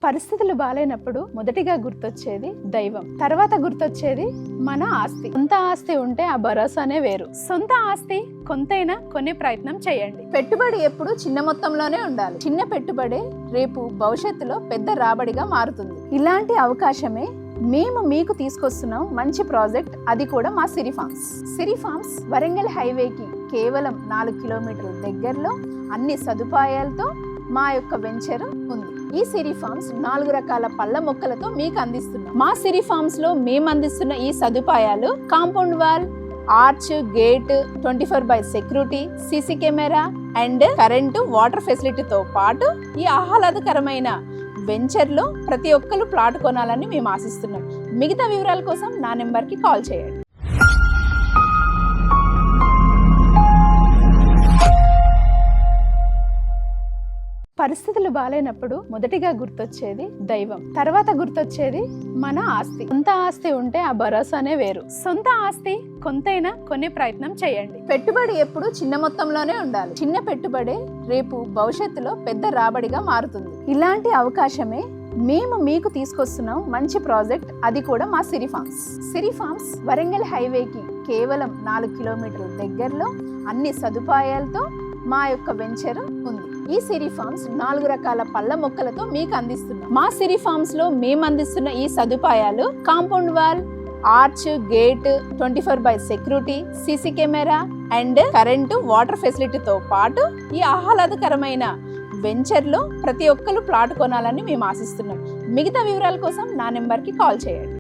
పరిస్థితులు బాలేనప్పుడు మొదటిగా గుర్తొచ్చేది దైవం, తర్వాత గుర్తొచ్చేది మన ఆస్తి. సొంత ఆస్తి ఉంటే ఆ భరోసానే వేరు. సొంత ఆస్తి కొంతైనా కొనే ప్రయత్నం చేయండి. పెట్టుబడి ఎప్పుడు చిన్న మొత్తంలోనే ఉండాలి. చిన్న పెట్టుబడి రేపు భవిష్యత్తులో పెద్ద రాబడిగా మారుతుంది. ఇలాంటి అవకాశమే మేము మీకు తీసుకొస్తున్నాం. మంచి ప్రాజెక్ట్, అది కూడా మా సిరి ఫార్మ్స్. సిరి ఫార్మ్స్ వరంగల్ హైవేకి కేవలం 4 కిలోమీటర్ల దగ్గరలో అన్ని సదుపాయాలతో మా యొక్క వెంచర్ ఉంది. ఈ సిరి ఫార్మ్స్ 4 రకాల పళ్ళ మొక్కలతో మీకు అందిస్తున్నాం. మా సిరి ఫార్మ్స్ లో మేము అందిస్తున్న ఈ సదుపాయాలు compound wall, arch, gate, 24/7 security, CC camera and current, water ఫెసిలిటీతో పాటు ఈ ఆహ్లాదకరమైన వెంచర్ లో ప్రతి ఒక్కరు ప్లాట్ కొనాలని మేము ఆశిస్తున్నాం. మిగతా వివరాల కోసం నా నెంబర్కి కాల్ చేయండి. పరిస్థితులు బాలేనప్పుడు మొదటిగా గుర్తొచ్చేది దైవం, తర్వాత గుర్తొచ్చేది మన ఆస్తి. సొంత ఆస్తి ఉంటే ఆ భరోసానే వేరు. సొంత ఆస్తి కొంతైనా కొనే ప్రయత్నం చేయండి. పెట్టుబడి ఎప్పుడు చిన్న మొత్తంలోనే ఉండాలి. చిన్న పెట్టుబడి రేపు భవిష్యత్తులో పెద్ద రాబడిగా మారుతుంది. ఇలాంటి అవకాశమే మేము మీకు తీసుకొస్తున్నాం. మంచి ప్రాజెక్ట్, అది కూడా మా సిరి ఫార్మ్స్. సిరి ఫార్మ్స్ వరంగల్ హైవేకి కేవలం 4 కిలోమీటర్ల దగ్గరలో అన్ని సదుపాయాలతో మా యొక్క వెంచర్ ఉంది. ఈ సిరి ఫార్మ్స్ 4 రకాల పళ్ళ మొక్కలతో మీకు అందిస్తున్నాం. మా సిరి ఫార్మ్స్ లో మేము అందిస్తున్న ఈ సదుపాయాలు compound wall, arch, gate, 24/7 security, CC camera and current, water ఫెసిలిటీతో పాటు ఈ ఆహ్లాదకరమైన వెంచర్ లో ప్రతి ఒక్కరు ప్లాట్ కొనాలని మేము ఆశిస్తున్నాం. మిగతా వివరాల కోసం నా నెంబర్కి కాల్ చేయండి.